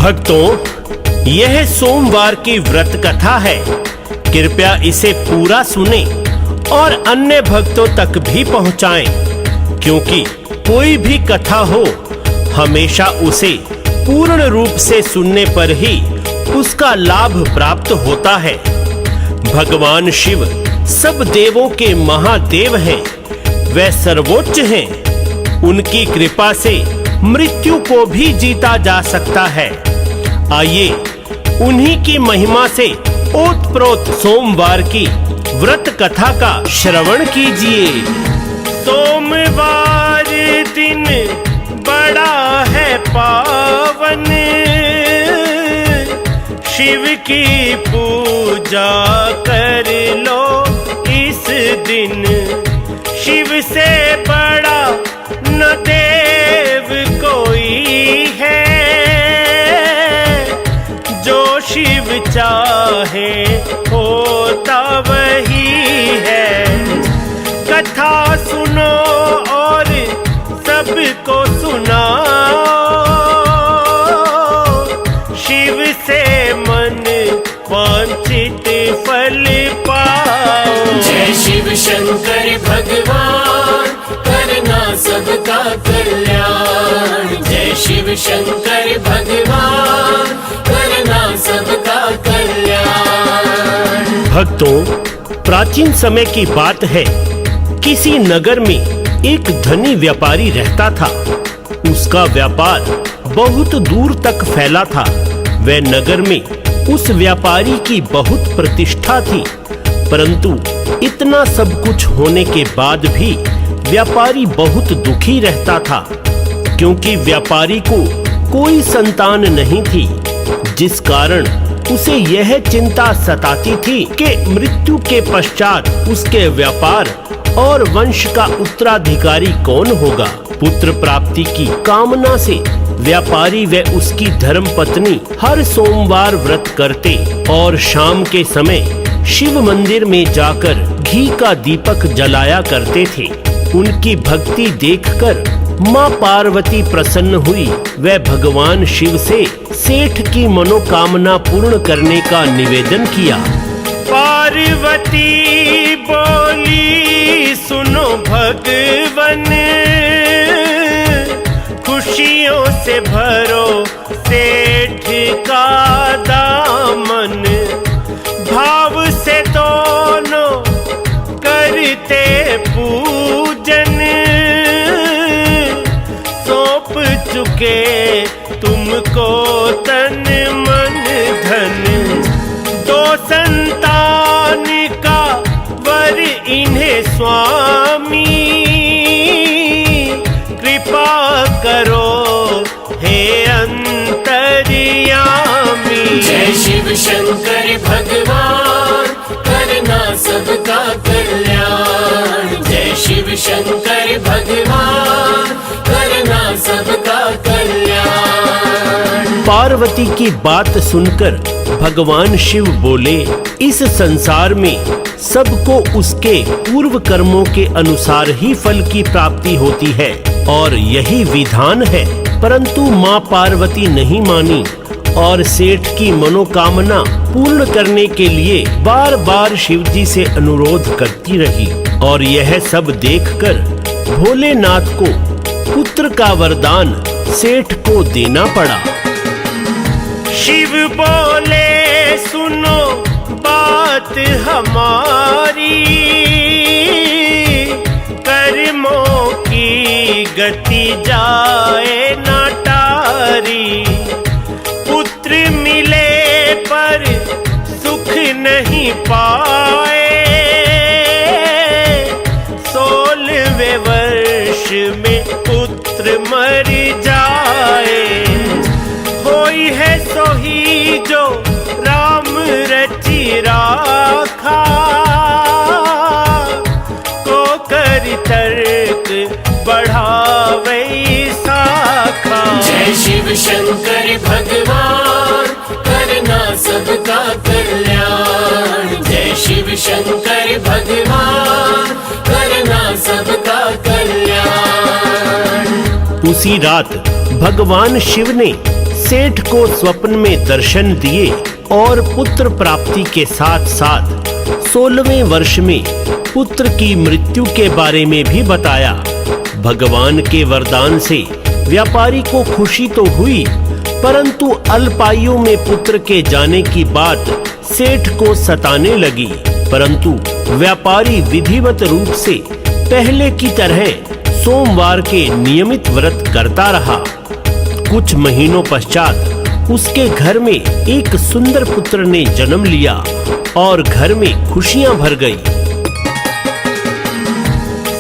भक्तों, यह सोमवार की व्रत कथा है। कृपया इसे पूरा सुने और अन्य भक्तों तक भी पहुंचाएं, क्योंकि कोई भी कथा हो, हमेशा उसे पूर्ण रूप से सुनने पर ही उसका लाभ प्राप्त होता है। भगवान शिव सब देवों के महादेव हैं, वे सर्वोच्च हैं। उनकी कृपा से मृत्यु को भी जीता जा सकता है। आइए उन्हीं की महिमा से ओतप्रोत सोमवार की व्रत कथा का श्रवण कीजिए। सोमवार दिन बड़ा है पावन, शिव की पूजा कर लो इस दिन। शिव से बड़ा न देव कोई है, जो शिव चाहे होता वही है। कथा सुनो और सबको सुनाओ, शिव से मन वांछित फल पाओ। जय शिव शंकर भगवान, करना सबका कल्याण। जय शिव शंकर भगवान, करना सबका कल्याण। भक्तों, प्राचीन समय की बात है। किसी नगर में एक धनी व्यापारी रहता था। उसका व्यापार बहुत दूर तक फैला था। वह नगर में उस व्यापारी की बहुत प्रतिष्ठा थी, परंतु इतना सब कुछ होने के बाद भी व्यापारी बहुत दुखी रहता था, क्योंकि व्यापारी को कोई संतान नहीं थी, जिस कारण उसे यह चिंता सताती थी कि मृत्यु के पश्चात उसके व्यापार और वंश का उत्तराधिकारी कौन होगा। पुत्र प्राप्ति की कामना से व्यापारी व उसकी धर्मपत्नी हर सोमवार व्रत करते और शाम के समय शिव मंदिर में जाकर घी का दीपक जलाया करते थे। उनकी भक्ति देखकर माँ पार्वती प्रसन्न हुई। वह भगवान शिव से सेठ की मनोकामना पूर्ण करने का निवेदन किया। पार्वती बोली, सुनो भगवन, खुशियों से भरो सेठ का दामन। भाव से दोनों करते पूजन, सौंप चुके तुमको तन मन धन। दो संतान का वर इन्हें स्वामी, कृपा करो हे अंतर्यामी। जय शिव शंकर भगवान, करना सबका कल्याण। जय शिव शंकर भगवान, करना सबका कल्याण। पार्वती की बात सुनकर भगवान शिव बोले, इस संसार में सबको उसके पूर्व कर्मों के अनुसार ही फल की प्राप्ति होती है और यही विधान है। परंतु माँ पार्वती नहीं मानी और सेठ की मनोकामना पूर्ण करने के लिए बार बार शिव जी से अनुरोध करती रही। और यह सब देखकर भोलेनाथ को पुत्र का वरदान सेठ को देना पड़ा। शिव बोले, सुनो बात हमारी, कर्मों की गति जाए ना टारी। पुत्र मिले पर सुख नहीं पाए, 16वें वर्ष में पुत्र मर जाए। होई है सोही जो राम रचि राखा, को कर तर्क बढ़ावे शाखा। जय शिव शंकर भगवान, करना सबका कल्याण। जय शिव शंकर भगवान, करना सबका कल्याण। उसी रात भगवान शिव ने सेठ को स्वप्न में दर्शन दिए और पुत्र प्राप्ति के साथ साथ 16वें वर्ष में पुत्र की मृत्यु के बारे में भी बताया। भगवान के वरदान से व्यापारी को खुशी तो हुई, परंतु अल्पायु में पुत्र के जाने की बात सेठ को सताने लगी। परंतु व्यापारी विधिवत रूप से पहले की तरह सोमवार के नियमित व्रत करता रहा। कुछ महीनों पश्चात उसके घर में एक सुंदर पुत्र ने जन्म लिया और घर में खुशियां भर गई।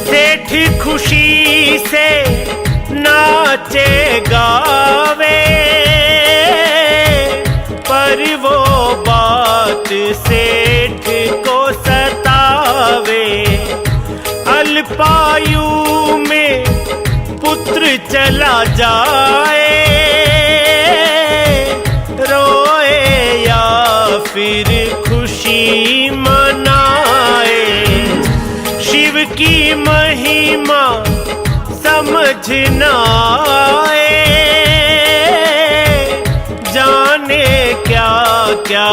सेठ खुशी से नाचे गावे, पर वो बात सेठ को सतावे। अल्पायु में पुत्र चला जाए, रोए या फिर खुशी मनाए। शिव की महिमा समझ न आए, जाने क्या क्या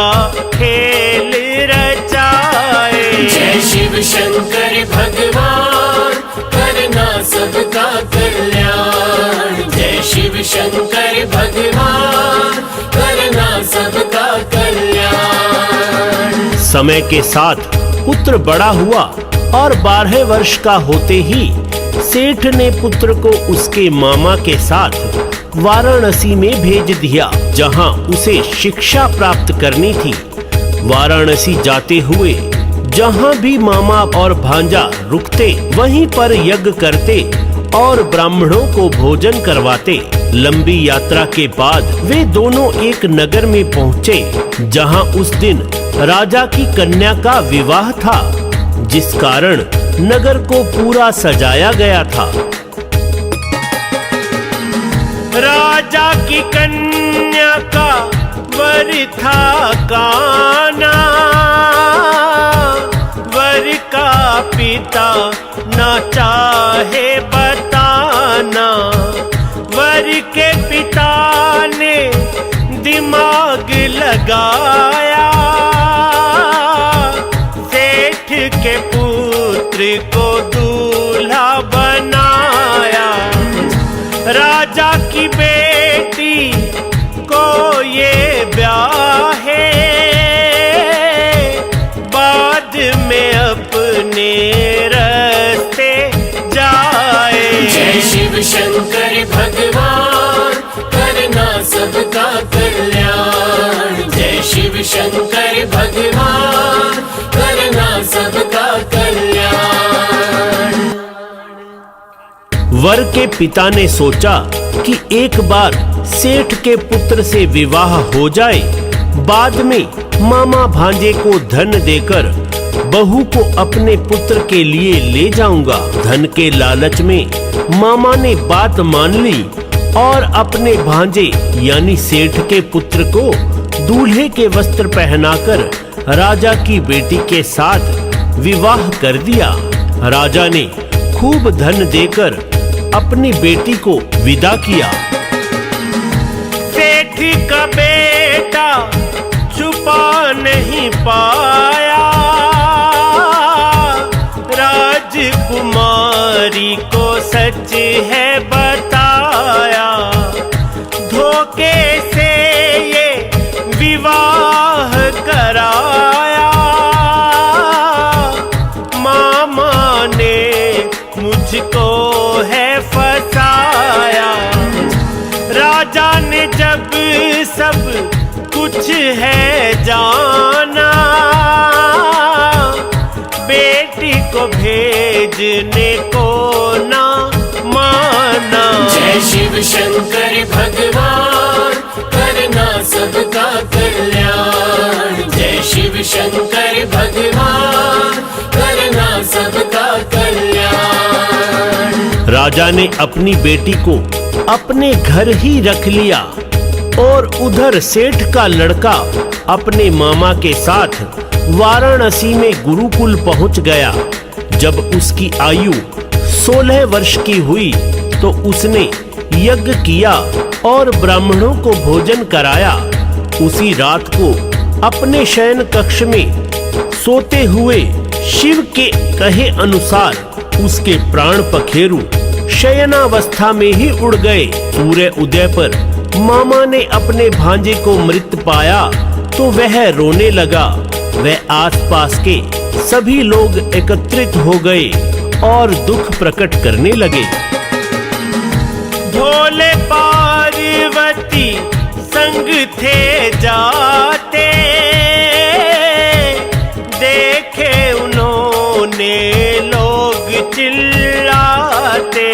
खेल रचाए। जय शिव शंकर भगवान, करना सबका कल्याण। जय शिव शंकर भगवान, करना सबका कल्याण। समय के साथ पुत्र बड़ा हुआ और 12 वर्ष का होते ही सेठ ने पुत्र को उसके मामा के साथ वाराणसी में भेज दिया, जहां उसे शिक्षा प्राप्त करनी थी। वाराणसी जाते हुए जहां भी मामा और भांजा रुकते, वहीं पर यज्ञ करते और ब्राह्मणों को भोजन करवाते। लंबी यात्रा के बाद वे दोनों एक नगर में पहुंचे, जहां उस दिन राजा की कन्या का विवाह था, जिस कारण नगर को पूरा सजाया गया था। राजा की कन्या का वर था काना, वर का पिता न चाहे बताना। वर के पिता ने दिमाग लगाया, सेठ के पुत्र को दूल्हा बनाया। राजा की बेटी को ये ब्याहे, बाद में अपने रास्ते जाए। जय शिव शंकर भगवान, करना सबका कल्याण। जय शिव शंकर भगवान, करना सबका कल्याण। वर के पिता ने सोचा कि एक बार सेठ के पुत्र से विवाह हो जाए, बाद में मामा भांजे को धन देकर बहू को अपने पुत्र के लिए ले जाऊंगा। धन के लालच में मामा ने बात मान ली और अपने भांजे यानी सेठ के पुत्र को दूल्हे के वस्त्र पहनाकर राजा की बेटी के साथ विवाह कर दिया। राजा ने खूब धन देकर अपनी बेटी को विदा किया। सेठ का बेटा छुपा नहीं पाया, राजकुमारी को सच है बताया। धोखे से ये विवाह कराया, मामा ने मुझको है फसाया। राजा ने जब सब कुछ है जाना, बेटी को भेजने को ना माना। जय शिव शंकर भगवान, करना सबका कल्याण। जय शिव शंकर भगवान, करना सबका कल्याण। राजा ने अपनी बेटी को अपने घर ही रख लिया और उधर सेठ का लड़का अपने मामा के साथ वाराणसी में गुरुकुल पहुंच गया। जब उसकी आयु 16 वर्ष की हुई तो उसने यज्ञ किया और ब्राह्मणों को भोजन कराया। उसी रात को अपने शयन कक्ष में सोते हुए शिव के कहे अनुसार उसके प्राण पखेरु शयनावस्था में ही उड़ गए। सूर्य उदय पर मामा ने अपने भांजे को मृत पाया तो वह रोने लगा। वह आसपास के सभी लोग एकत्रित हो गए और दुख प्रकट करने लगे। भोले पार्वती संग थे जाते, देखे उन्होंने लोग चिल्लाते।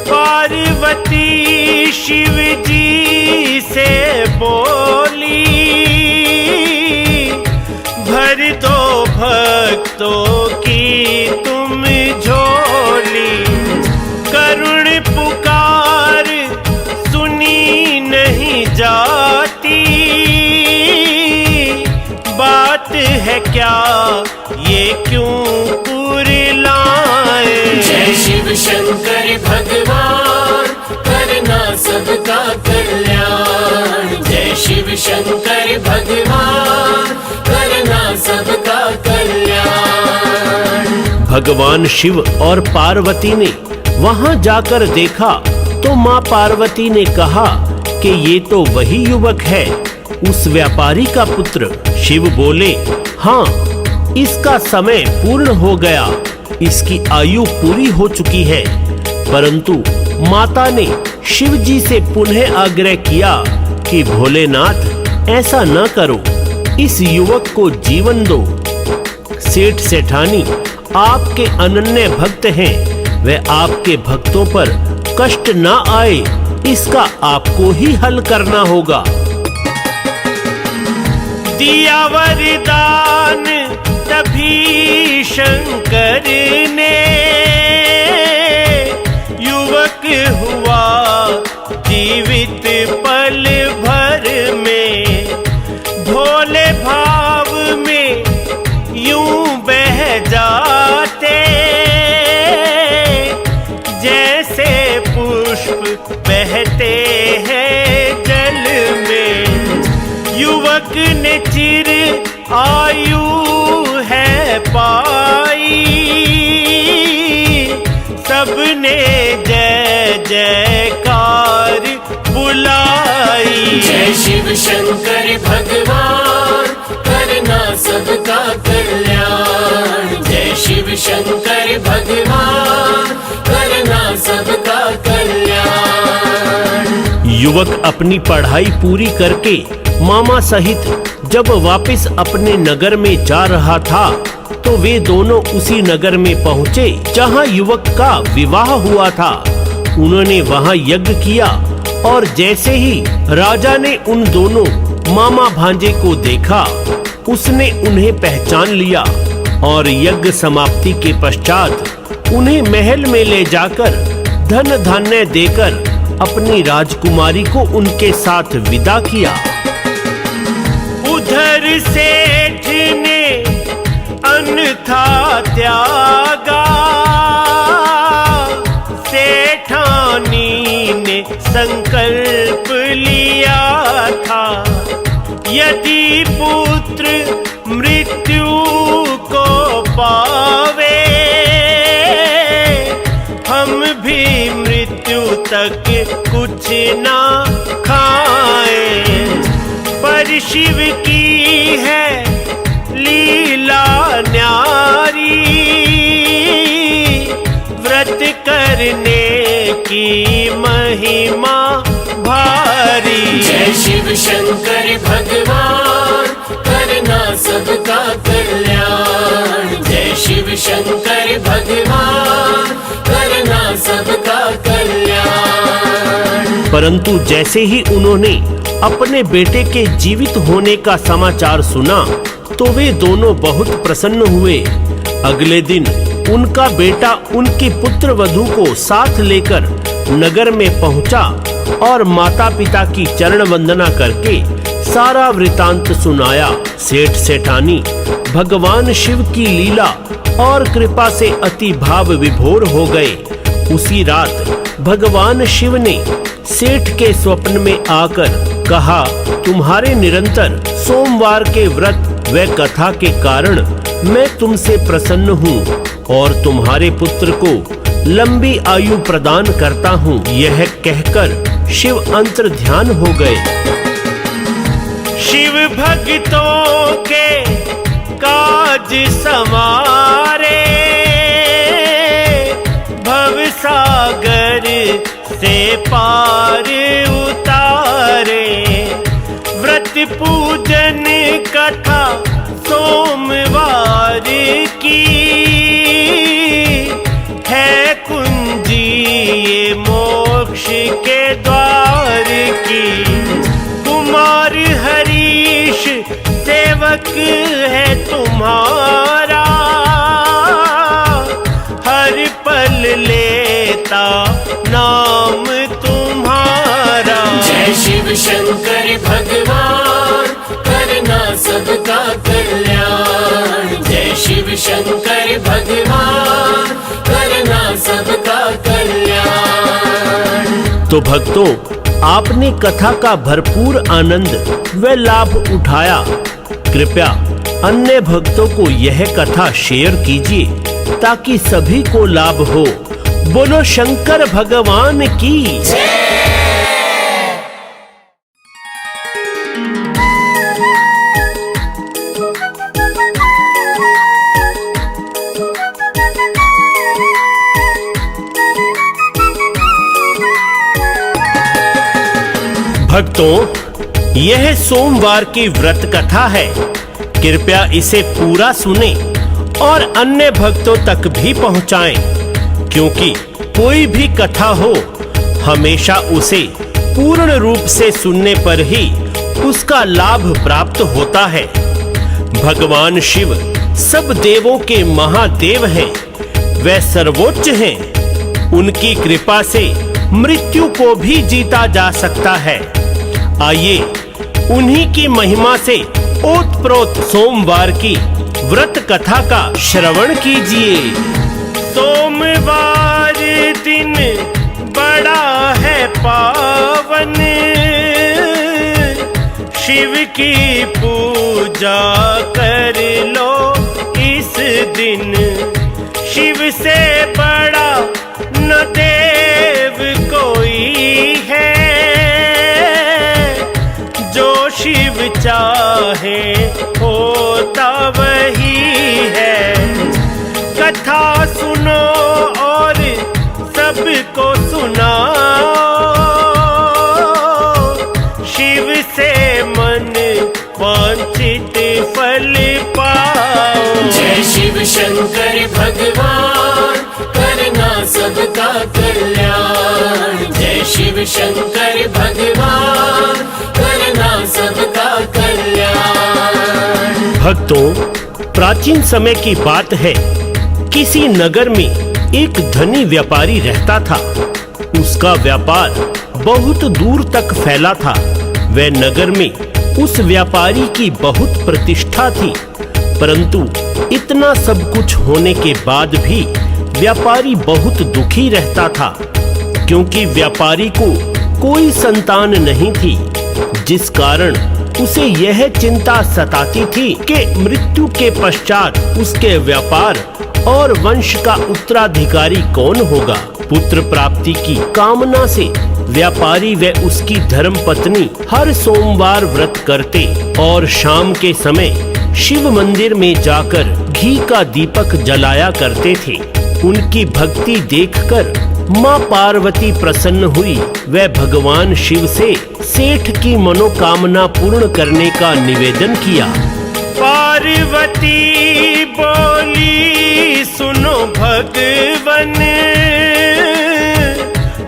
पार्वती शिव जी से बोली, भर दो भक्तों की तुम झोली। करुण पुकार सुनी नहीं जाती, बात है क्या ये क्यों कुरिलाए। जय शिव शंकर भगवान करना सबका कल्याण। जय शिव शंकर भगवान करना सबका कल्याण। भगवान शिव और पार्वती ने वहां जाकर देखा तो मां पार्वती ने कहा कि ये तो वही युवक है, उस व्यापारी का पुत्र। शिव बोले, हाँ, इसका समय पूर्ण हो गया, इसकी आयु पूरी हो चुकी है। परंतु माता ने शिव जी से पुनः आग्रह किया कि भोलेनाथ ऐसा न करो, इस युवक को जीवन दो। सेठ सेठानी आपके अनन्य भक्त हैं, वह आपके भक्तों पर कष्ट न आए, इसका आपको ही हल करना होगा। दिया वरदान तभी शंकर ने, युवक हुआ जीवित पल भर में। भोले भाव में यूं बह जाते, जैसे पुष्प बहते हैं जल में। युवक ने चिर आयु है पाई, सबने जय जयकार बुलाई। जय शिव शंकर भगवान करना सबका कल्याण। जय शिव शंकर भगवान करना सबका कल्याण। युवक अपनी पढ़ाई पूरी करके मामा सहित जब वापस अपने नगर में जा रहा था तो वे दोनों उसी नगर में पहुंचे जहां युवक का विवाह हुआ था। उन्होंने वहां यज्ञ किया और जैसे ही राजा ने उन दोनों मामा भांजे को देखा, उसने उन्हें पहचान लिया और यज्ञ समाप्ति के पश्चात उन्हें महल में ले जाकर धन धान्य देकर अपनी राजकुमारी को उनके साथ विदा किया। उधर सेठ ने अन्यथा त्यागा, सेठानी ने संकल्प लिया था, यदि पुत्र मृत्यु को पावे, हम भी मृत्यु तक कुछ ना खाएं। पर शिव की है लीला न्यारी, व्रत करने की महिमा भारी। जय शिव शंकर भगवान करना सबका कल्याण। जय शिव शंकर भगवान करना सबका कल्याण। परंतु जैसे ही उन्होंने अपने बेटे के जीवित होने का समाचार सुना तो वे दोनों बहुत प्रसन्न हुए। अगले दिन उनका बेटा उनकी पुत्र वधू को साथ लेकर नगर में पहुंचा और माता पिता की चरण वंदना करके सारा वृतांत सुनाया। सेठ सेठानी भगवान शिव की लीला और कृपा से अति भाव विभोर हो गए उसी रात भगवान शिव ने सेठ के स्वप्न में आकर कहा, तुम्हारे निरंतर सोमवार के व्रत व कथा के कारण मैं तुमसे प्रसन्न हूँ और तुम्हारे पुत्र को लंबी आयु प्रदान करता हूँ। यह कहकर शिव अंतर ध्यान हो गए। शिव भक्तों के काज संवारे, भव सागर से पार उतारे। व्रत पूजन कथा सोमवार की है कुंजी ये मोक्ष के द्वार की। कुमार हरीश सेवक है तुम्हारा, हर पल लेता नाम तुम्हारा। जय शिव शंकर भगवान करना सबका कल्याण। जय शिव शंकर भगवान करना सबका कल्याण। तो भक्तों, आपने कथा का भरपूर आनंद व लाभ उठाया। कृपया अन्य भक्तों को यह कथा शेयर कीजिए ताकि सभी को लाभ हो। बोलो शंकर भगवान की जय। भक्तों, यह सोमवार की व्रत कथा है। कृपया इसे पूरा सुने और अन्य भक्तों तक भी पहुंचाएं, क्योंकि कोई भी कथा हो हमेशा उसे पूर्ण रूप से सुनने पर ही उसका लाभ प्राप्त होता है। भगवान शिव सब देवों के महादेव हैं, वे सर्वोच्च हैं। उनकी कृपा से मृत्यु को भी जीता जा सकता है। आइए उन्हीं की महिमा से ओतप्रोत सोमवार की व्रत कथा का श्रवण कीजिए। सोमवार दिन बड़ा है पावन, शिव की पूजा कर लो इस दिन। शिव से बड़ा न देव कोई है, जो शिव चाहे होता वही है। कथा सुनो और सबको सुनाओ, शिव से मन वांछित फल पाओ। जय शिव शंकर भगवान करना सबका कल्याण। जय शिव शंकर भगवान करना सबका कल्याण। भक्तों, प्राचीन समय की बात है। किसी नगर में एक धनी व्यापारी रहता था। उसका व्यापार बहुत दूर तक फैला था। वह नगर में उस व्यापारी की बहुत प्रतिष्ठा थी, परंतु इतना सब कुछ होने के बाद भी व्यापारी बहुत दुखी रहता था, क्योंकि व्यापारी को कोई संतान नहीं थी, जिस कारण उसे यह चिंता सताती थी कि मृत्यु के पश्चात उसके व्यापार और वंश का उत्तराधिकारी कौन होगा। पुत्र प्राप्ति की कामना से व्यापारी व उसकी धर्मपत्नी हर सोमवार व्रत करते और शाम के समय शिव मंदिर में जाकर घी का दीपक जलाया करते थे। उनकी भक्ति देखकर माँ पार्वती प्रसन्न हुई। वह भगवान शिव से सेठ की मनोकामना पूर्ण करने का निवेदन किया। पार्वती बोली, सुनो भगवन,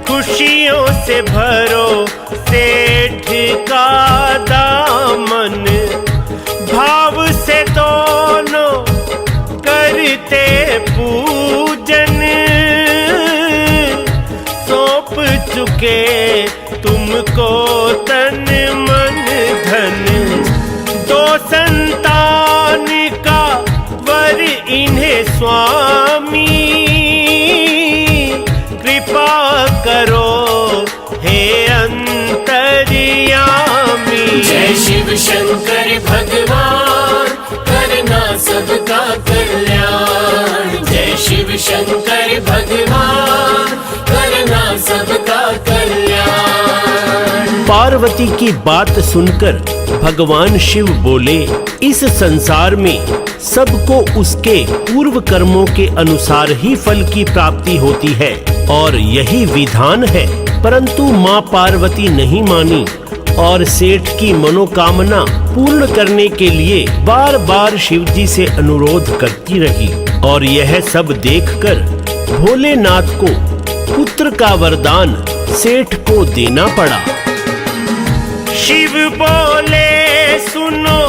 खुशियों से भरो सेठ का दामन। भाव से दोनों करते पूजन, सौंप चुके तुमको तन मन धन। दो संतान का वर इन्हें स्वामी, शिव शंकर भगवान करना सबका कल्याण। जय शिव शंकर भगवान करना सबका कल्याण। पार्वती की बात सुनकर भगवान शिव बोले, इस संसार में सबको उसके पूर्व कर्मों के अनुसार ही फल की प्राप्ति होती है और यही विधान है। परंतु माँ पार्वती नहीं मानी और सेठ की मनोकामना पूर्ण करने के लिए बार बार शिवजी से अनुरोध करती रही और यह सब देखकर भोलेनाथ को पुत्र का वरदान सेठ को देना पड़ा। शिव बोले, सुनो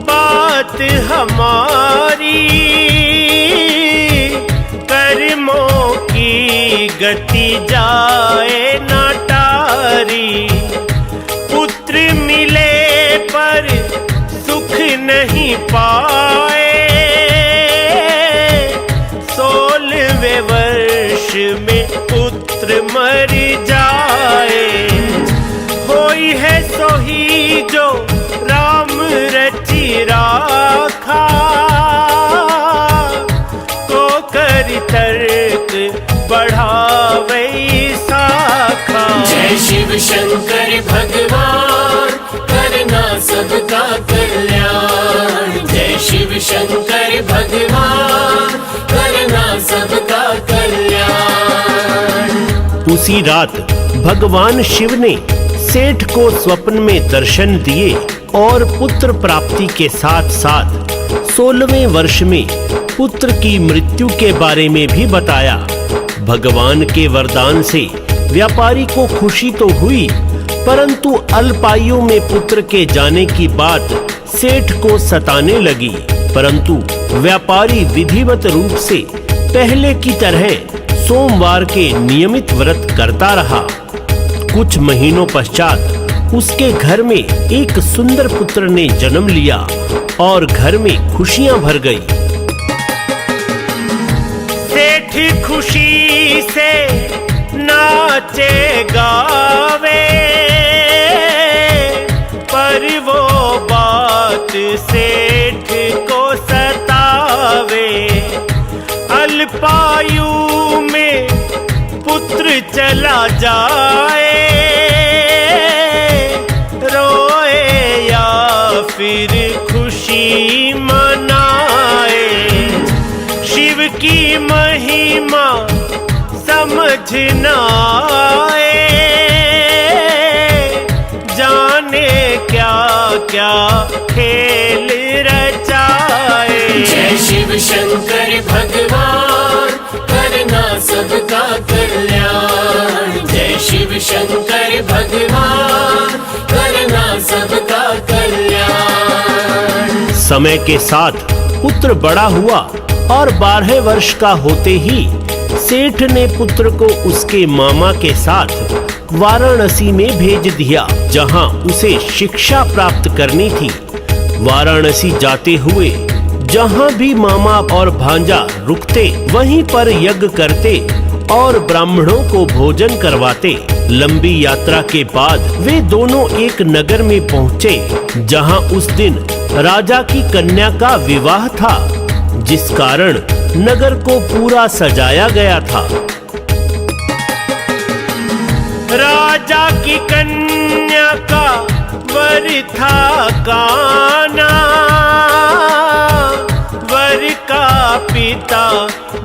बात हमारी, कर्मों की गति जाए ना टारी। पुत्र मिले पर सुख नहीं पाए, 16वें वर्ष में पुत्र मर जाए। होई है सोही जो राम रचि राखा, को कर तर्क बढ़ावे शाखा। जय शिव शंकर भगवान करना सबका कल्याण। जय शिव शंकर भगवान करना सबका कल्याण। उसी रात भगवान शिव ने सेठ को स्वप्न में दर्शन दिए और पुत्र प्राप्ति के साथ साथ 16वें वर्ष में पुत्र की मृत्यु के बारे में भी बताया। भगवान के वरदान से व्यापारी को खुशी तो हुई, परंतु अल्पायु में पुत्र के जाने की बात सेठ को सताने लगी। परंतु व्यापारी विधिवत रूप से पहले की तरह सोमवार के नियमित व्रत करता रहा। कुछ महीनों पश्चात उसके घर में एक सुंदर पुत्र ने जन्म लिया और घर में खुशियां भर गई। सेठ खुशी से नाचे गावे, पर वो बात सेठ को सतावे। अल्पायु में पुत्र चला जाए, रोए या फिर खुशी मनाए। शिव की महिमा समझ न आए, जाने क्या क्या खेल रचाए। जय शिव शंकर भगवान करना सबका कल्याण। जय शिव शंकर भगवान करना सबका कल्याण। समय के साथ पुत्र बड़ा हुआ और 12 वर्ष का होते ही सेठ ने पुत्र को उसके मामा के साथ वाराणसी में भेज दिया, जहां उसे शिक्षा प्राप्त करनी थी। वाराणसी जाते हुए जहां भी मामा और भांजा रुकते वहीं पर यज्ञ करते और ब्राह्मणों को भोजन करवाते। लंबी यात्रा के बाद वे दोनों एक नगर में पहुंचे, जहां उस दिन राजा की कन्या का विवाह था, जिस कारण नगर को पूरा सजाया गया था। राजा की कन्या का वर था काना, वर का पिता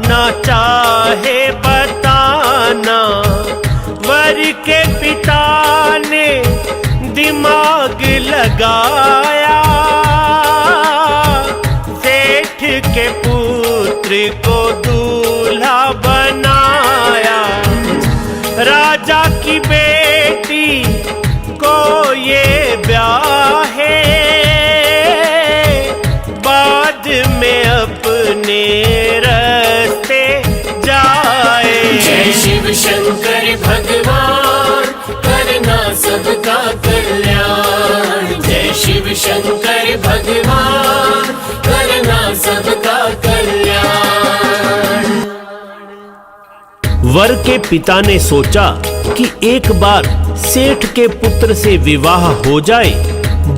न चाहे बताना। वर के पिता ने दिमाग लगाया, सेठ के पुत्र को दूल्हा बनाया। राजा की बेटी को ये ब्याहे, बाद में अपने रास्ते जाए। जय शिव शंकर भगवान करना सबका कल्याण। जय शिव शंकर भगवान करना सबका कल्याण। वर के पिता ने सोचा कि एक बार सेठ के पुत्र से विवाह हो जाए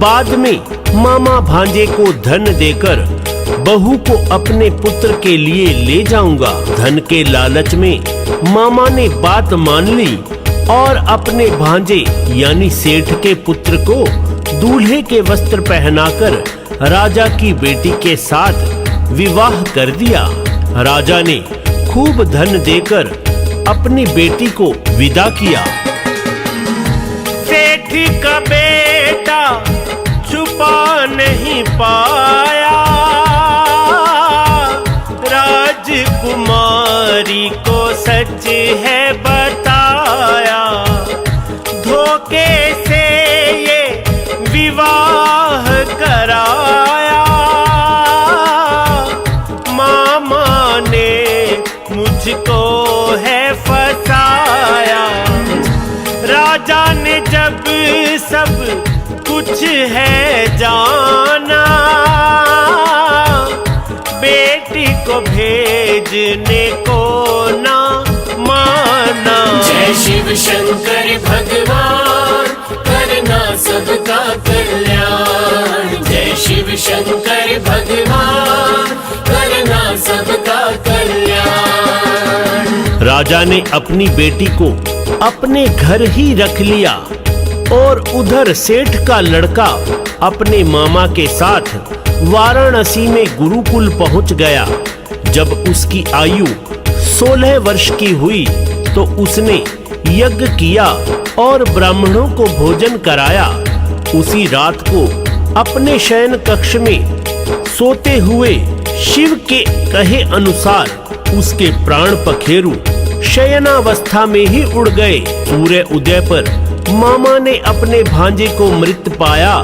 बाद में मामा भांजे को धन देकर बहू को अपने पुत्र के लिए ले जाऊंगा। धन के लालच में मामा ने बात मान ली और अपने भांजे यानी सेठ के पुत्र को दूल्हे के वस्त्र पहनाकर राजा की बेटी के साथ विवाह कर दिया। राजा ने खूब धन देकर अपनी बेटी को विदा किया। सेठ का बेटा छुपा नहीं पाया, राजकुमारी को सच है बताया। धोखे से ये विवाह कराया, मामा ने मुझको है फसाया। राजा ने जब सब कुछ है जाना, बेटी को भेजने को ना माना। जय शिव शंकर भगवान, करना सबका कल्याण। जय शिव शंकर भगवान, करना सबका कल्याण। राजा ने अपनी बेटी को अपने घर ही रख लिया और उधर सेठ का लड़का अपने मामा के साथ वाराणसी में गुरुकुल पहुंच गया। जब उसकी आयु 16 वर्ष की हुई तो उसने यज्ञ किया और ब्राह्मणों को भोजन कराया। उसी रात को अपने शयन कक्ष में सोते हुए शिव के कहे अनुसार उसके प्राण पखेरु शयनावस्था में ही उड़ गए। सूर्य उदय पर मामा ने अपने भांजे को मृत पाया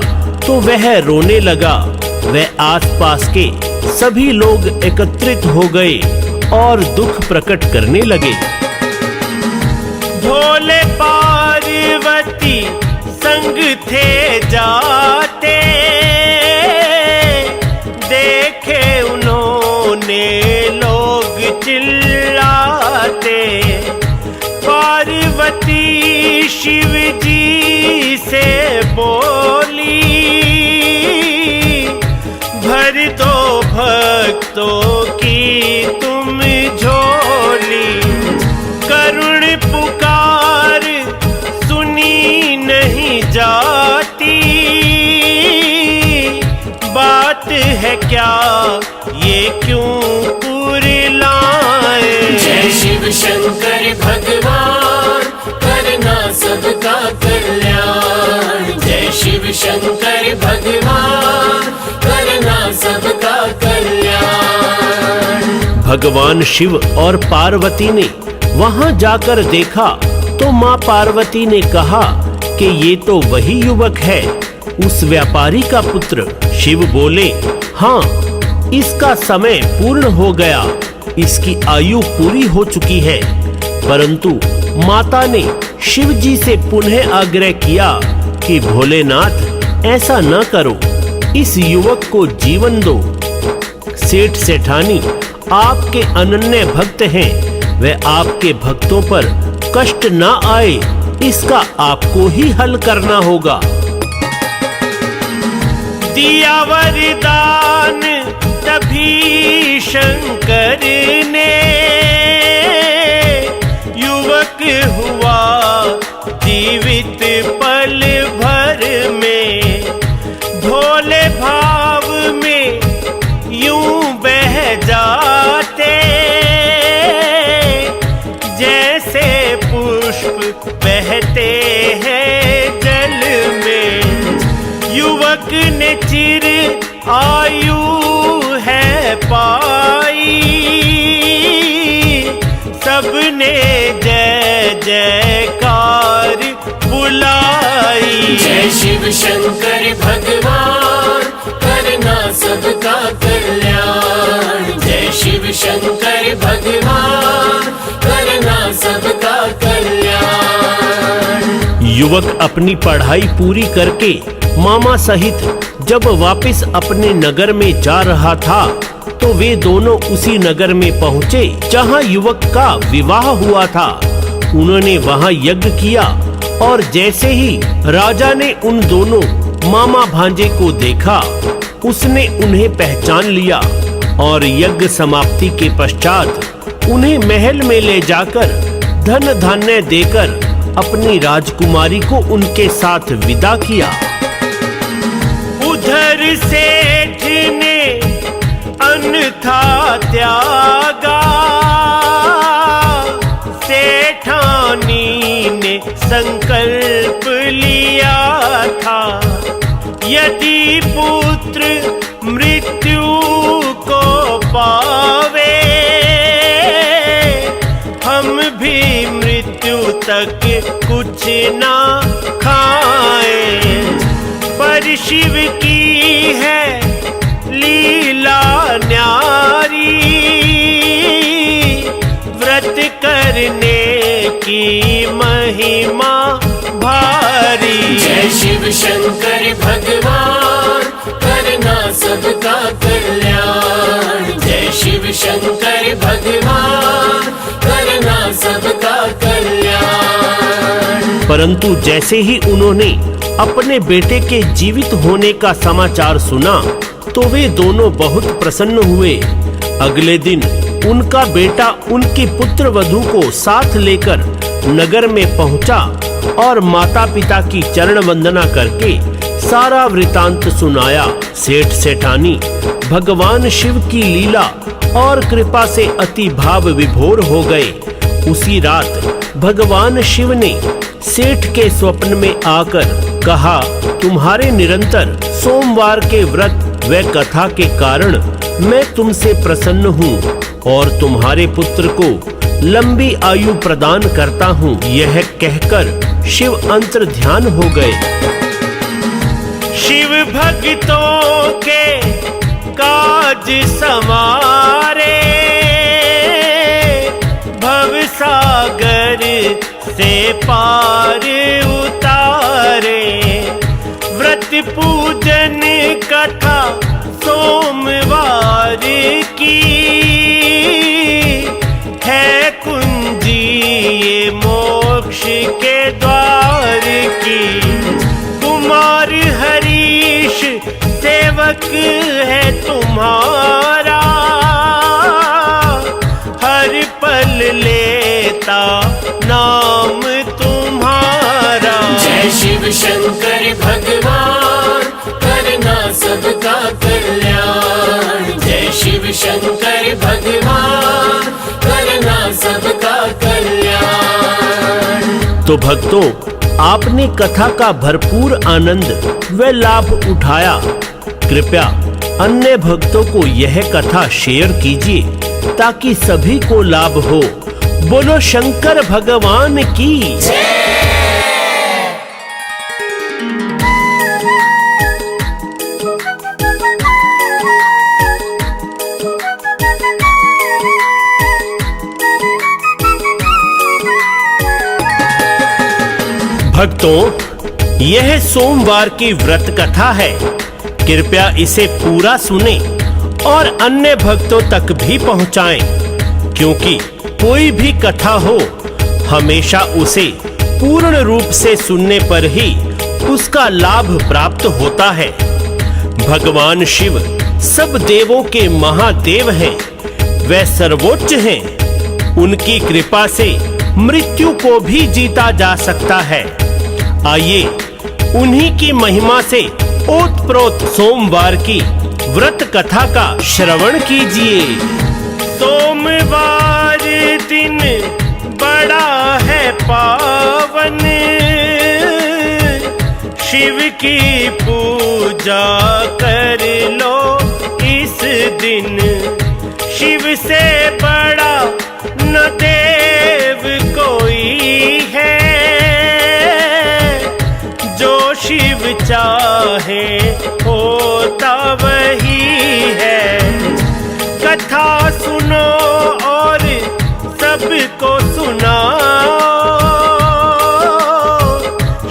तो वह रोने लगा। वह आसपास के सभी लोग एकत्रित हो गए और दुख प्रकट करने लगे। भोले पार्वती संग थे जाते, देखे उन्होंने लोग चिल्लाते। पार्वती शिव जी से बोली, भर दो भक्तों की तुम झोली। करुण पुकार सुनी नहीं जाती, बात है क्या ये क्यों कुरिलाए। जय शिव शंकर भगवान, करना सबका कल्याण। जय शिव शंकर भगवान, करना सबका कल्याण। भगवान शिव और पार्वती ने वहां जाकर देखा तो मां पार्वती ने कहा कि ये तो वही युवक है, उस व्यापारी का पुत्र। शिव बोले, हाँ, इसका समय पूर्ण हो गया, इसकी आयु पूरी हो चुकी है। परंतु माता ने शिव जी से पुनः आग्रह किया कि भोलेनाथ ऐसा न करो, इस युवक को जीवन दो। सेठ सेठानी आपके अनन्य भक्त हैं, वह आपके भक्तों पर कष्ट न आए, इसका आपको ही हल करना होगा। दिया वरदान तभी शंकर ने, युवक हुआ जीवित पल भर में। भोले भाव में यूं बह जाते, जैसे पुष्प बहते हैं जल में। युवक ने चिर आयु है पाई, सबने जय जयकार बुलाई। जय शिव शंकर भगवान, करना सबका कल्याण। जय शिव शंकर भगवान, करना सबका कल्याण। युवक अपनी पढ़ाई पूरी करके मामा सहित जब वापस अपने नगर में जा रहा था तो वे दोनों उसी नगर में पहुंचे जहां युवक का विवाह हुआ था। उन्होंने वहां यज्ञ किया और जैसे ही राजा ने उन दोनों मामा भांजे को देखा, उसने उन्हें पहचान लिया और यज्ञ समाप्ति के पश्चात उन्हें महल में ले जाकर धन धान्य देकर अपनी राजकुमारी को उनके साथ विदा किया। उधर सेठ ने अन्यथा त्यागा, सेठानी ने संकल्प लिया था, यदि पुत्र मृत्यु को पावे, हम भी मृत्यु तक कुछ ना खाए। पर शिव की है लीला न्यारी, व्रत करने की महिमा भारी। जय शिव शंकर भगवान, करना सबका कल्याण। जय शिव शंकर भगवान, करना सबका कल्याण। परंतु जैसे ही उन्होंने अपने बेटे के जीवित होने का समाचार सुना तो वे दोनों बहुत प्रसन्न हुए। अगले दिन उनका बेटा उनकी पुत्र वधू को साथ लेकर नगर में पहुंचा और माता पिता की चरण वंदना करके सारा वृतांत सुनाया। सेठ सेठानी भगवान शिव की लीला और कृपा से अति भाव विभोर हो गए। उसी रात भगवान शिव ने सेठ के स्वप्न में आकर कहा, तुम्हारे निरंतर सोमवार के व्रत व कथा के कारण मैं तुमसे प्रसन्न हूँ और तुम्हारे पुत्र को लंबी आयु प्रदान करता हूँ। यह कहकर शिव अंतर ध्यान हो गए। शिव भक्तों के काज संवारे, भव सागर से पार उतारे। व्रत पूजन कथा सोमवार की, है कुंजी ये मोक्ष के द्वार की। कुमार हरीश सेवक है तुम्हारा, हर पल लेता नाम तुम्हारा। जय शिव शंकर भगवान, करना सबका कल्याण। जय शिव शंकर भगवान, करना सबका कल्याण। तो भक्तों, आपने कथा का भरपूर आनंद व लाभ उठाया। कृपया अन्य भक्तों को यह कथा शेयर कीजिए ताकि सभी को लाभ हो। बोलो शंकर भगवान की जय। भक्तों, यह सोमवार की व्रत कथा है। कृपया इसे पूरा सुने और अन्य भक्तों तक भी पहुंचाएं, क्योंकि कोई भी कथा हो हमेशा उसे पूर्ण रूप से सुनने पर ही उसका लाभ प्राप्त होता है। भगवान शिव सब देवों के महादेव हैं, वे सर्वोच्च हैं। उनकी कृपा से मृत्यु को भी जीता जा सकता है। आइए उन्हीं की महिमा से ओतप्रोत सोमवार की व्रत कथा का श्रवण कीजिए। सोमवार दिन बड़ा है पावन, शिव की पूजा कर लो इस दिन। शिव से बड़ा न देव कोई है, जो शिव चाहे होता वही है। कथा सुनो और सबको सुनाओ,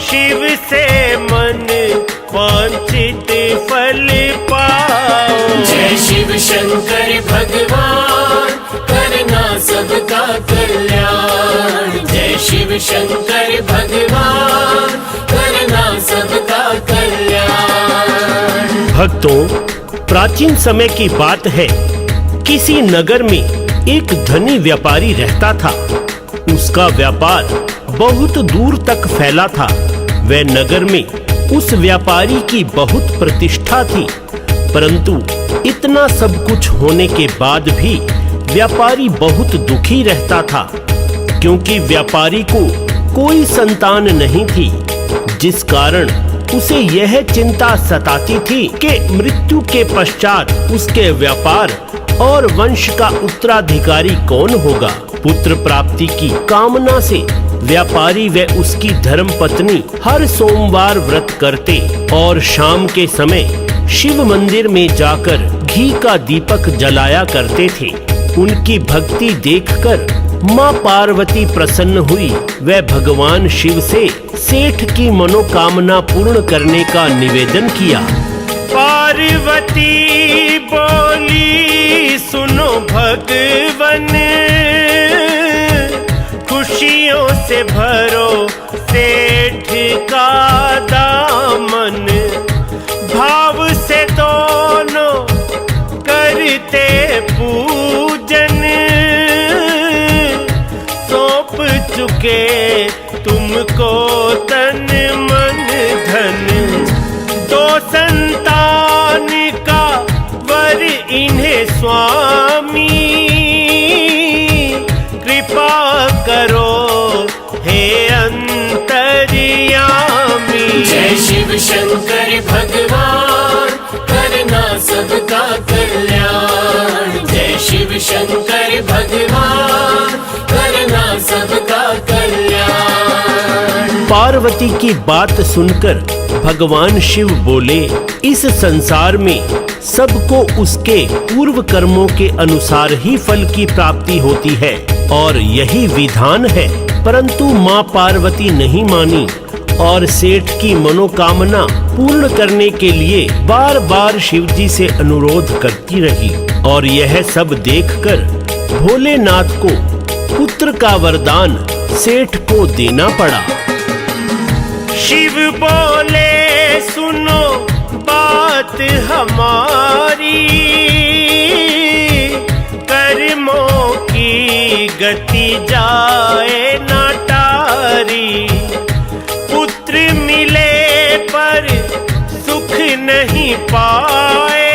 शिव से मन वांछित फल पाओ। जय शिव शंकर भगवान, करना सबका कल्याण। जय शिव शंकर भगवान, करना सबका कल्याण। भक्तों, प्राचीन समय की बात है। किसी नगर में एक धनी व्यापारी रहता था। उसका व्यापार बहुत दूर तक फैला था। वह नगर में उस व्यापारी की बहुत प्रतिष्ठा थी, परंतु इतना सब कुछ होने के बाद भी व्यापारी बहुत दुखी रहता था, क्योंकि व्यापारी को कोई संतान नहीं थी, जिस कारण उसे यह चिंता सताती थी कि मृत्यु के पश्चात उसके व्यापार और वंश का उत्तराधिकारी कौन होगा। पुत्र प्राप्ति की कामना से व्यापारी व उसकी धर्मपत्नी हर सोमवार व्रत करते और शाम के समय शिव मंदिर में जाकर घी का दीपक जलाया करते थे। उनकी भक्ति देखकर माँ पार्वती प्रसन्न हुई। वह भगवान शिव से सेठ की मनोकामना पूर्ण करने का निवेदन किया। पार्वती बोली, सुनो भगवन, खुशियों से भरो सेठ का दामन। भाव से दोनों करते पूजन, सौंप चुके तुमको तन मन धन। दो संतान का वर इन्हें स्वामी, कृपा करो हे अंतर्यामी। जय शिव शंकर भगवान, करना सबका कल्याण। जय शिव शंकर भगवान, करना सबका कल्याण। पार्वती की बात सुनकर भगवान शिव बोले, इस संसार में सबको उसके पूर्व कर्मों के अनुसार ही फल की प्राप्ति होती है और यही विधान है। परंतु माँ पार्वती नहीं मानी और सेठ की मनोकामना पूर्ण करने के लिए बार बार शिव जी से अनुरोध करती रही। और यह सब देखकर भोलेनाथ को पुत्र का वरदान सेठ को देना पड़ा। शिव बोले, सुनो बात हमारी, कर्मों की गति जाए ना टारी। पुत्र मिले पर सुख नहीं पाए,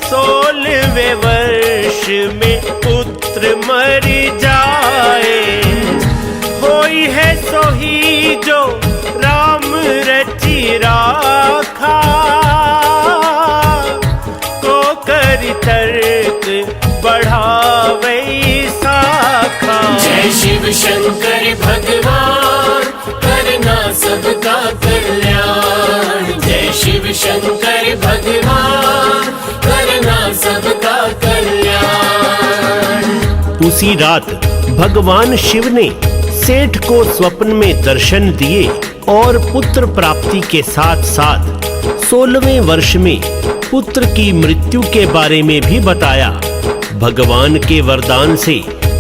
16वें वर्ष में पुत्र मर जाए। होई है सोही जो राम रचि राखा, को कर तर्क बढ़ावे शाखा। जय शिव शंकर भगवान, करना सबका कल्याण। जय शिव शंकर भगवान, करना सबका कल्याण। उसी रात भगवान शिव ने सेठ को स्वप्न में दर्शन दिए और पुत्र प्राप्ति के साथ साथ 16वें वर्ष में पुत्र की मृत्यु के बारे में भी बताया। भगवान के वरदान से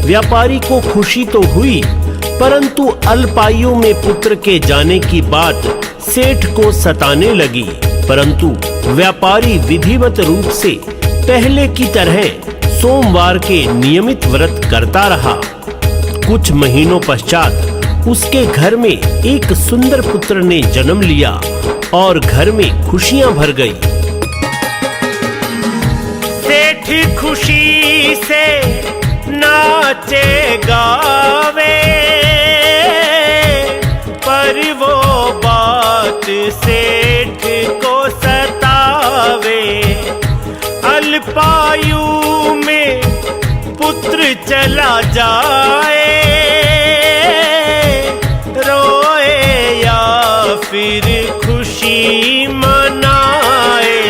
व्यापारी को खुशी तो हुई, परंतु अल्पायु में पुत्र के जाने की बात सेठ को सताने लगी। परंतु व्यापारी विधिवत रूप से पहले की तरह सोमवार के नियमित व्रत करता रहा। कुछ महीनों पश्चात उसके घर में एक सुंदर पुत्र ने जन्म लिया और घर में खुशियां भर गई। सेठ खुशी से नाचे गावे, पर वो बात सेठ को सतावे। अल्पायु में पुत्र चला जाए, रोए या फिर खुशी मनाए।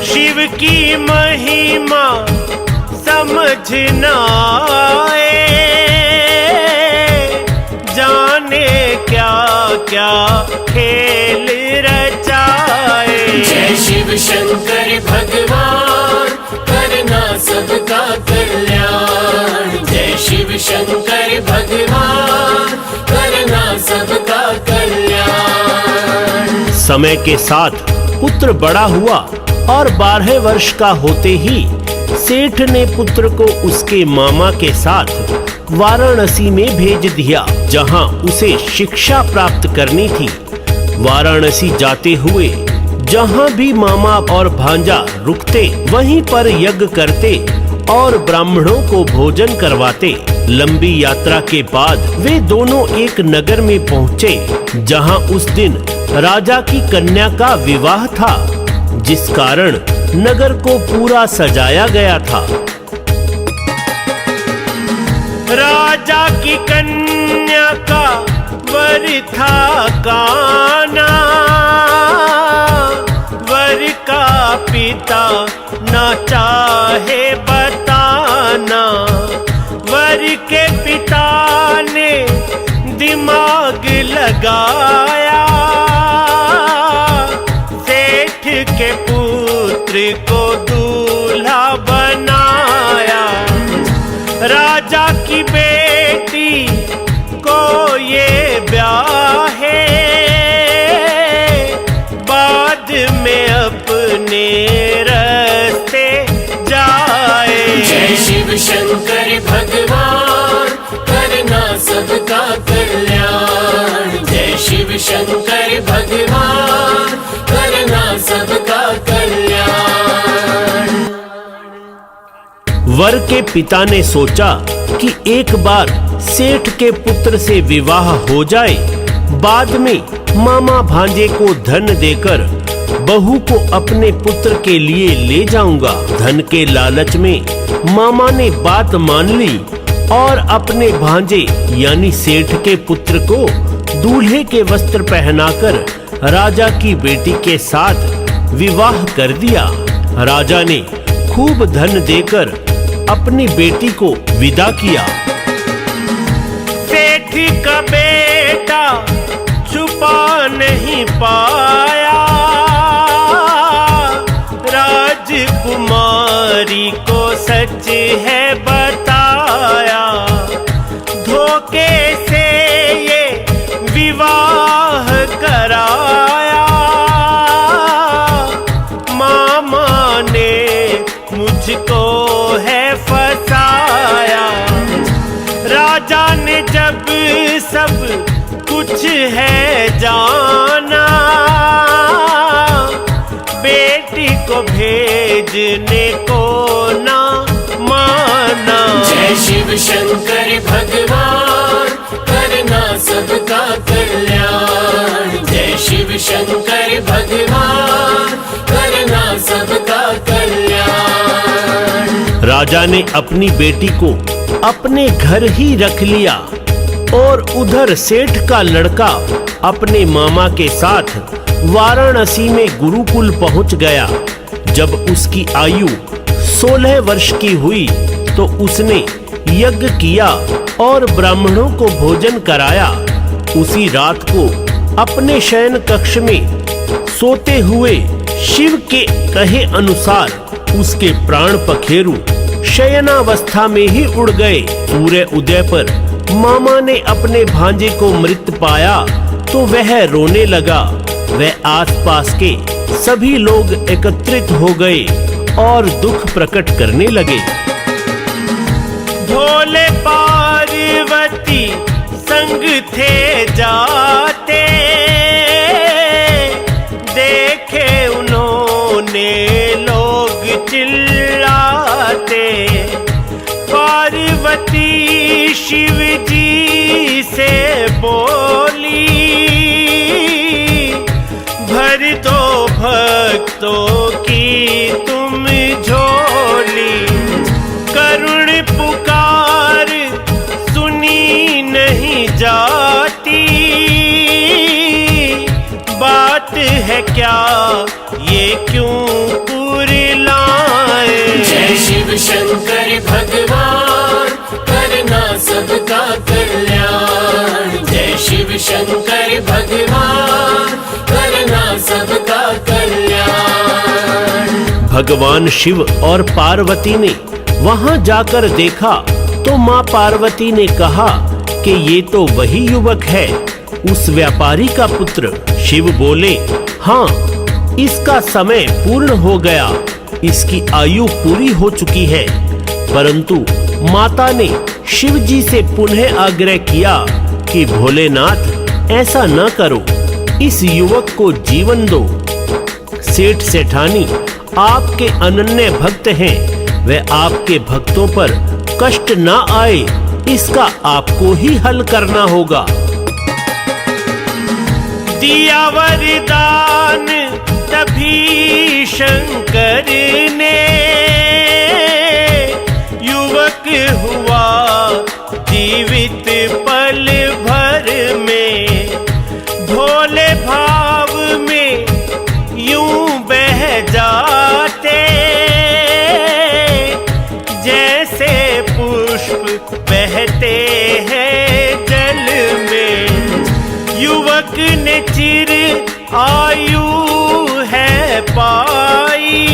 शिव की महिमा समझ न आए, जाने क्या क्या खेल रचाए। जय शिव शंकर भगवान, करना सबका कल्याण। जय शिव शंकर भगवान, करना सबका कल्याण। समय के साथ पुत्र बड़ा हुआ और 12 वर्ष का होते ही सेठ ने पुत्र को उसके मामा के साथ वाराणसी में भेज दिया, जहां उसे शिक्षा प्राप्त करनी थी। वाराणसी जाते हुए जहां भी मामा और भांजा रुकते वहीं पर यज्ञ करते और ब्राह्मणों को भोजन करवाते। लंबी यात्रा के बाद वे दोनों एक नगर में पहुँचे, जहां उस दिन राजा की कन्या का विवाह था, जिस कारण नगर को पूरा सजाया गया था। राजा की कन्या का वर था काना, वर का पिता न चाहे बताना। वर के पिता ने दिमाग लगाया, सेठ के पुत्र को दूल्हा बनाया। राजा की बेटी को ये ब्याहे, बाद में अपने रास्ते जाए। जय शिव शंकर भगवान, करना सबका कल्याण। जय शिव शंकर भगवान, करना सबका कल्याण। वर के पिता ने सोचा कि एक बार सेठ के पुत्र से विवाह हो जाए, बाद में मामा भांजे को धन देकर बहू को अपने पुत्र के लिए ले जाऊंगा। धन के लालच में मामा ने बात मान ली और अपने भांजे यानी सेठ के पुत्र को दूल्हे के वस्त्र पहनाकर राजा की बेटी के साथ विवाह कर दिया। राजा ने खूब धन देकर अपनी बेटी को विदा किया। सेठ का बेटा छुपा नहीं पाया, राजकुमारी को सच है बताया। धोखे से ये विवाह कराया, मामा ने मुझको है फसाया। राजा ने जब सब कुछ है जाना, बेटी को भेजने को ना माना। जय शिव शंकर भगवान, करना सबका कल्याण। जय शिव शंकर भगवान, करना सबका कल्याण। राजा ने अपनी बेटी को अपने घर ही रख लिया और उधर सेठ का लड़का अपने मामा के साथ वाराणसी में गुरुकुल पहुंच गया। जब उसकी आयु 16 वर्ष की हुई तो उसने यज्ञ किया और ब्राह्मणों को भोजन कराया। उसी रात को अपने शयन कक्ष में सोते हुए शिव के कहे अनुसार उसके प्राण पखेरु शयनावस्था में ही उड़ गए। सूर्य उदय पर मामा ने अपने भांजे को मृत पाया तो वह रोने लगा। वह आसपास के सभी लोग एकत्रित हो गए और दुख प्रकट करने लगे। भोले पार्वती संग थे जाते, देखे उन्होंने लोग चिल्लाते। पार्वती शिव जी से बोली, भर दो भक्तों की तुम झोली। करुण पुकार सुनी नहीं जाती, बात है क्या ये क्यों कुरिलाए। जय शिव शंकर भगवान, करना सबका कल्याण। जय शिव शंकर भगवान, करना सबका कल्याण। भगवान शिव और पार्वती ने वहां जाकर देखा तो मां पार्वती ने कहा कि ये तो वही युवक है उस व्यापारी का पुत्र शिव बोले, हाँ, इसका समय पूर्ण हो गया, इसकी आयु पूरी हो चुकी है। परंतु माता ने शिव जी से पुनः आग्रह किया कि भोलेनाथ, ऐसा न करो, इस युवक को जीवन दो। सेठ सेठानी आपके अनन्य भक्त हैं, वह आपके भक्तों पर कष्ट न आए, इसका आपको ही हल करना होगा। दिया वरदान तभी शंकर ने, युवक हुआ जीवित पल भर में। भोले भाव में यूं बह जाते, जैसे पुष्प बहते हैं जल में। युवक ने चिर आयु है पाई,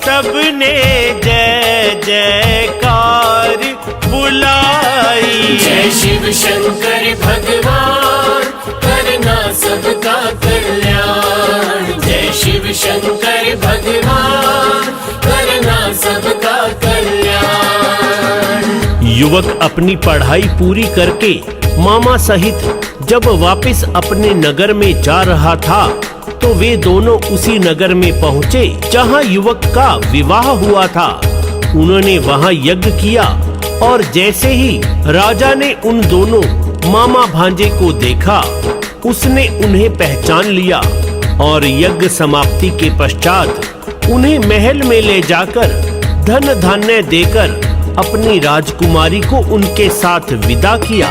सबने जय जयकार बुलाई। जय शिव शंकर भगवान, करना सबका कल्याण। जय शिव शंकर भगवान, करना सबका कल्याण। युवक अपनी पढ़ाई पूरी करके मामा सहित जब वापस अपने नगर में जा रहा था, तो वे दोनों उसी नगर में पहुंचे जहां युवक का विवाह हुआ था। उन्होंने वहां यज्ञ किया और जैसे ही राजा ने उन दोनों मामा भांजे को देखा, उसने उन्हें पहचान लिया और यज्ञ समाप्ति के पश्चात उन्हें महल में ले जाकर धन धान्य देकर अपनी राजकुमारी को उनके साथ विदा किया।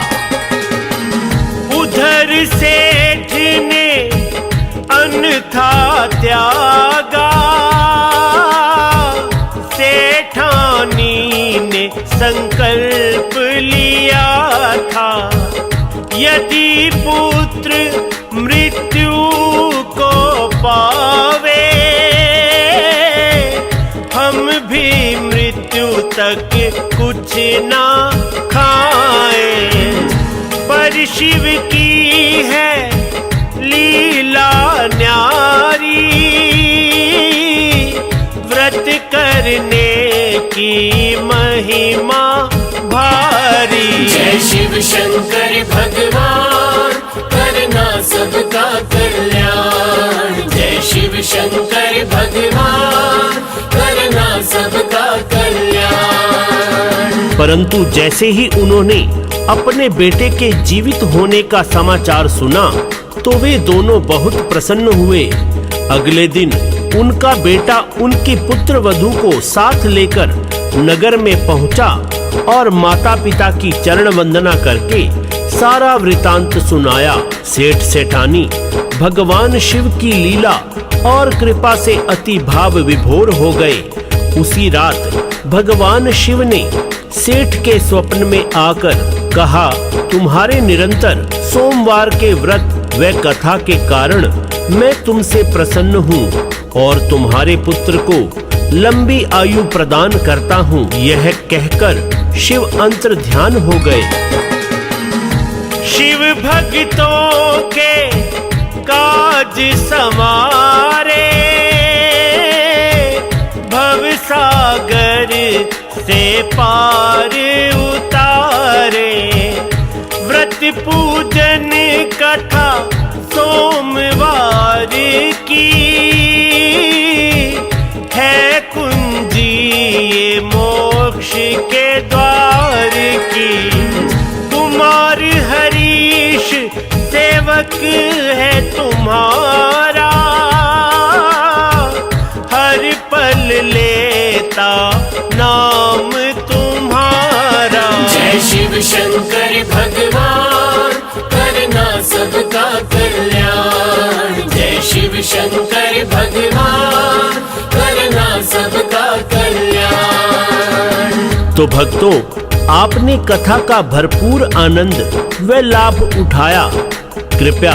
उधर सेठ ने अन्यथा त्यागा, सेठानी ने संकल्प लिया था, यदि पुत्र मृत्यु को पावे, हम भी मृत्यु तक कुछ ना खाएं। पर शिव की है लीला न्यारी, व्रत करने की महिमा भारी। जय शिव शंकर भगवान, करना सबका कल्याण। जय शिव शंकर भगवान, करना सबका कल्याण। परंतु जैसे ही उन्होंने अपने बेटे के जीवित होने का समाचार सुना, तो वे दोनों बहुत प्रसन्न हुए। अगले दिन उनका बेटा उनकी पुत्र वधू को साथ लेकर नगर में पहुंचा और माता पिता की चरण वंदना करके सारा वृतांत सुनाया। सेठ सेठानी भगवान शिव की लीला और कृपा से अति भाव विभोर हो गए। उसी रात भगवान शिव ने सेठ के स्वप्न में आकर कहा, तुम्हारे निरंतर सोमवार के व्रत व कथा के कारण मैं तुमसे प्रसन्न हूँ और तुम्हारे पुत्र को लंबी आयु प्रदान करता हूँ। यह कहकर शिव अंतर ध्यान हो गए। शिव भक्तों के काज समारे, भव सागर से पार उतारे। व्रत पूजन कथा सोमवार की, है कुंजी ये मोक्ष के द्वार की। कुमार हरीश सेवक है तुम्हारा, हर पल लेता नाम तुम्हारा। जय शिव शंकर भगवान, करना सबका कल्याण। जय शिव शंकर भगवान, करना सबका कल्याण। तो भक्तों, आपने कथा का भरपूर आनंद व लाभ उठाया। कृपया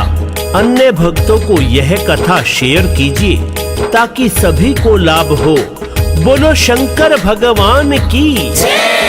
अन्य भक्तों को यह कथा शेयर कीजिए ताकि सभी को लाभ हो। बोलो शंकर भगवान की जय।